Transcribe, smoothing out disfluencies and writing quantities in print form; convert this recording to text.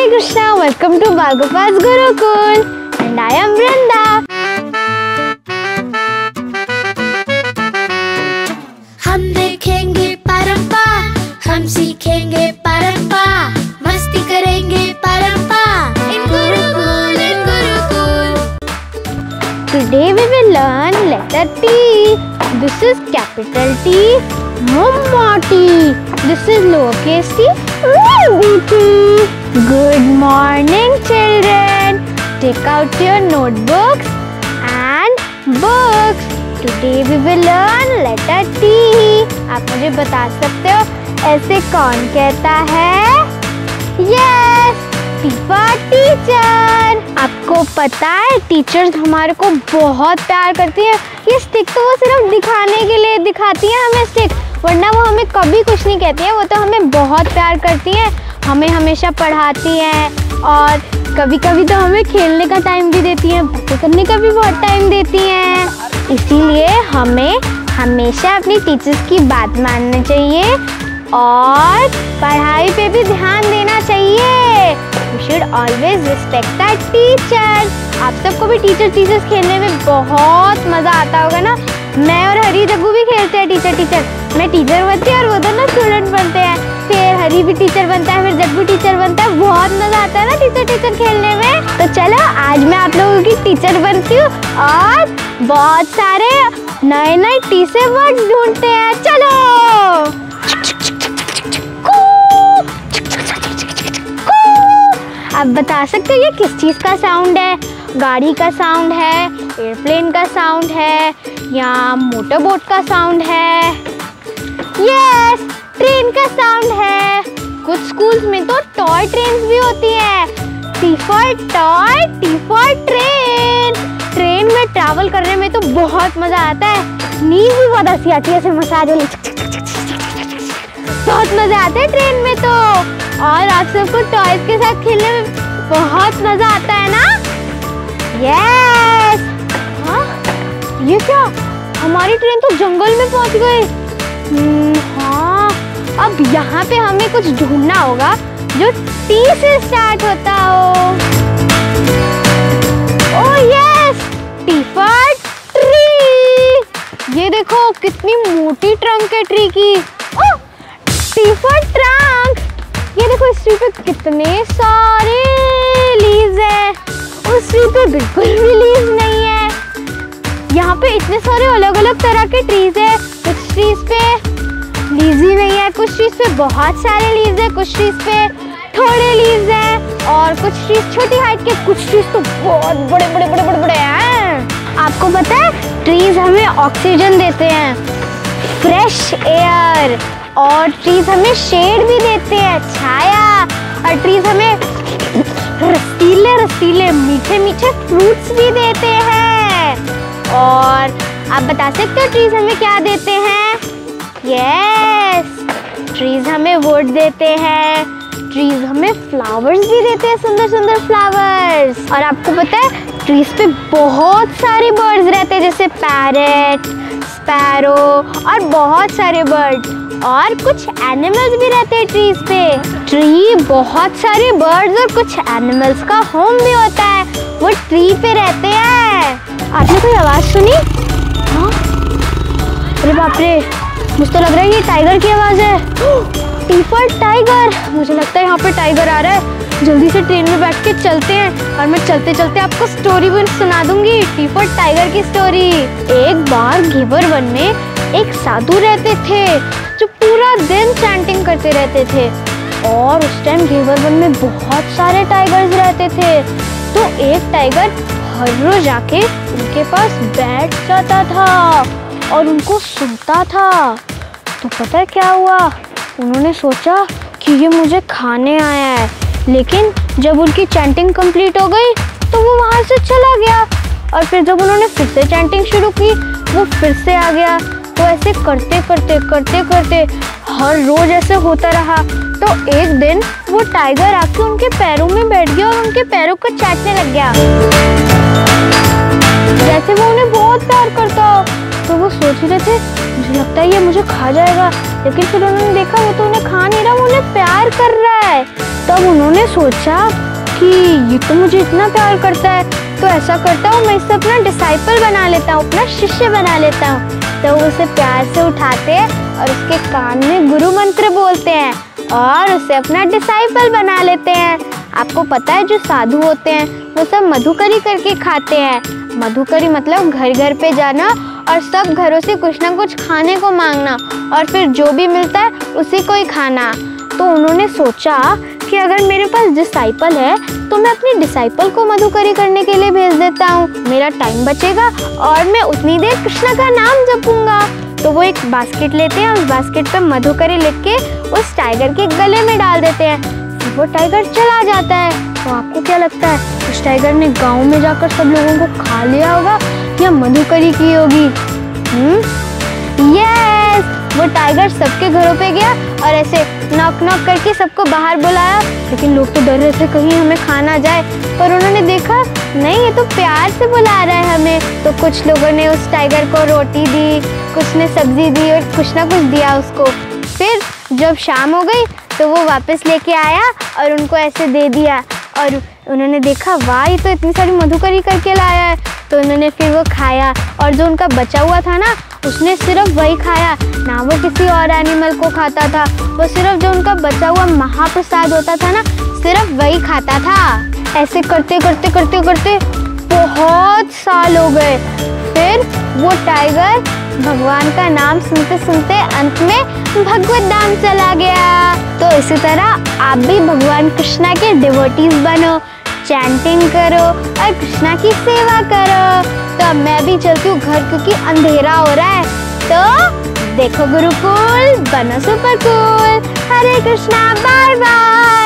Hare Krishna, welcome to Bhargava's Gurukul and I am Vrinda. हम देखेंगे परंपरा, हम सीखेंगे परंपरा, मस्ती करेंगे परंपरा in Gurukul, in Gurukul. Today we will learn letter T. This is capital T, Mummati. This is lowercase t, T. Good morning children. Take out your notebooks and books. Today we will learn letter T. आप मुझे बता सकते हो ऐसे कौन कहता है? Yes, T for teacher. आपको पता है टीचर्स हमारे को बहुत प्यार करती है। ये स्टिक तो वो सिर्फ दिखाने के लिए दिखाती है हमें स्टिक, वरना वो हमें कभी कुछ नहीं कहती है। वो तो हमें बहुत प्यार करती है, हमें हमेशा पढ़ाती हैं और कभी कभी तो हमें खेलने का टाइम भी देती हैं, बातें करने का भी बहुत टाइम देती हैं। इसीलिए हमें हमेशा अपनी टीचर्स की बात माननी चाहिए और पढ़ाई पे भी ध्यान देना चाहिए। We should always respect our teachers. आप सबको भी टीचर्स खेलने में बहुत मज़ा आता होगा ना। मैं और हरी जग्गू भी खेलते हैं टीचर। मैं टीचर बनती है और वो दोनों स्टूडेंट बनते हैं। फिर हरी भी टीचर बनता है, फिर जग्गू टीचर बनता है। बहुत मज़ा आता है ना टीचर खेलने में। तो चलो आज मैं आप लोगों की टीचर बनती हूँ और बहुत सारे नए टी से वर्ड्स ढूंढते हैं। चलो आप बता सकते हो ये किस चीज़ का साउंड है? गाड़ी का साउंड है, एयरप्लेन का साउंड है या मोटर बोट का साउंड है? यस, ट्रेन का साउंड है। कुछ स्कूल्स में तो टॉय ट्रेन्स भी होती है। T for toy, T for train. Train में ट्रैवल करने में तो बहुत मज़ा आता है। नींद भी बहुत अच्छी आती है, ऐसे मसाज वाली बहुत मज़ा आता है ट्रेन में तो। और आप सबको टॉयज के साथ खेलने में बहुत मज़ा आता है ना? यस। हाँ, ये क्या? हमारी ट्रेन तो जंगल में पहुंच गई। हाँ, अब यहाँ पे हमें कुछ ढूंढना होगा जो टी से स्टार्ट होता हो। Oh yes, T for tree. ये देखो कितनी मोटी ट्रंक है ट्री की। T for trunk. ये देखो इस ट्री पे कितने सारे लीव्स हैं, उस ट्री पे बिल्कुल भी लीव्स नहीं है। यहाँ पे इतने सारे अलग अलग तरह के ट्रीज है। कुछ ट्रीज पे लीव्स ही नहीं है, कुछ ट्रीज पे बहुत सारे लीव्स है, कुछ ट्रीज पे थोड़े लीव्स हैं और कुछ ट्रीज छोटी हाइट के, कुछ ट्रीज तो बहुत बड़े हैं। आपको पता है ट्रीज हमें ऑक्सीजन देते हैं, फ्रेश एयर, और ट्रीज हमें शेड भी देते हैं, छाया। और ट्रीज हमें रसीले मीठे फ्रूट्स भी देते हैं। और आप बता सकते हो ट्रीज हमें क्या देते हैं? यस, ट्रीज हमें वुड देते हैं, ट्रीज हमें फ्लावर्स भी देते हैं, सुंदर फ्लावर्स। और आपको पता है ट्रीज पे बहुत सारे बर्ड्स रहते हैं, जैसे पैरट, स्पैरो और बहुत सारे बर्ड्स। और कुछ एनिमल्स भी रहते हैं ट्रीज पे। ट्री बहुत सारे बर्ड्स और कुछ एनिमल्स का होम भी होता है, वो ट्री पे रहते हैं। आपने कोई आवाज़ सुनी? हाँ, अरे बाप रे, मुझे तो लग रहा है ये टाइगर की आवाज़ है। T for tiger. मुझे लगता है यहाँ पे टाइगर आ रहा है। जल्दी से ट्रेन में बैठ के चलते हैं और मैं चलते आपको स्टोरी भी सुना दूंगी, टी फॉर टाइगर की स्टोरी। एक बार घेवर वन में एक साधु रहते थे जो पूरा दिन चैंटिंग करते रहते थे। और उस टाइम घेवर वन में बहुत सारे टाइगर्स रहते थे। तो एक टाइगर हर रोज आके उनके पास बैठ जाता था और उनको सुनता था। तो पता है क्या हुआ? उन्होंने सोचा कि ये मुझे खाने आया है, लेकिन जब उनकी चैंटिंग कंप्लीट हो गई तो वो वहाँ से चला गया। और फिर जब उन्होंने फिर से चैंटिंग शुरू की वो फिर से आ गया। तो ऐसे करते हर रोज ऐसे होता रहा। तो एक दिन वो टाइगर आके उनके पैरों में बैठ गया और उनके पैरों को चाटने लग गया, जैसे वो उन्हें बहुत प्यार करता। तो वो सोच रहे थे मुझे लगता है ये मुझे खा जाएगा, लेकिन फिर उन्होंने देखा वो तो उन्हें खा नहीं रहा, वो उन्हें प्यार कर रहा है। तब उन्होंने सोचा कि ये तो मुझे इतना प्यार करता है, तो ऐसा करता हूँ मैं इसे अपना डिसाइपल बना लेता हूँ, अपना शिष्य बना लेता हूँ। तो वो उसे प्यार से उठाते हैं और उसके कान में गुरु मंत्र बोलते हैं और उसे अपना डिसाइपल बना लेते हैं। आपको पता है जो साधु होते हैं वो सब मधुकरी करके खाते हैं। मधुकरी मतलब घर घर पे जाना और सब घरों से कुछ ना कुछ खाने को मांगना और फिर जो भी मिलता है उसी को ही खाना। तो उन्होंने सोचा कि अगर मेरे पास डिसाइपल है तो मैं अपने डिसाइपल को मधुकरी करने के लिए भेज देता हूँ, मेरा टाइम बचेगा और मैं उतनी देर कृष्ण का नाम जपूंगा। तो वो एक बास्केट लेते हैं, उस बास्केट पे मधुकरी लिख के उस टाइगर के गले में डाल देते हैं, फिर वो टाइगर चला जाता है। तो आपको क्या लगता है उस टाइगर ने गांव में जाकर सब लोगों को खा लिया होगा या मधुकरी की होगी? यस, वो टाइगर सबके घरों पे गया और ऐसे नॉक नॉक करके सबको बाहर बुलाया, लेकिन लोग तो डर रहे थे कहीं हमें खा ना जाए। पर उन्होंने देखा नहीं, ये तो प्यार से बुला रहा है हमें। तो कुछ लोगों ने उस टाइगर को रोटी दी, कुछ ने सब्जी दी और कुछ ना कुछ दिया उसको। फिर जब शाम हो गई तो वो वापस लेके आया और उनको ऐसे दे दिया और उन्होंने देखा वाह ये तो इतनी सारी मधुकरी करके लाया है। तो उन्होंने फिर वो खाया और जो उनका बचा हुआ था ना उसने सिर्फ वही खाया, ना वो किसी और एनिमल को खाता था, वो सिर्फ जो उनका बचा हुआ महाप्रसाद होता था ना सिर्फ वही खाता था। ऐसे करते करते करते करते बहुत साल हो गए। फिर वो टाइगर भगवान का नाम सुनते सुनते अंत में भगवत धाम चला गया। तो इसी तरह आप भी भगवान कृष्णा के डिवोटीज बनो, चैंटिंग करो और कृष्णा की सेवा करो। तो अब मैं भी चलती हूँ घर क्योंकि अंधेरा हो रहा है। तो देखो गुरुकुल, बनो सुपर कूल। हरे कृष्णा, बाय बाय।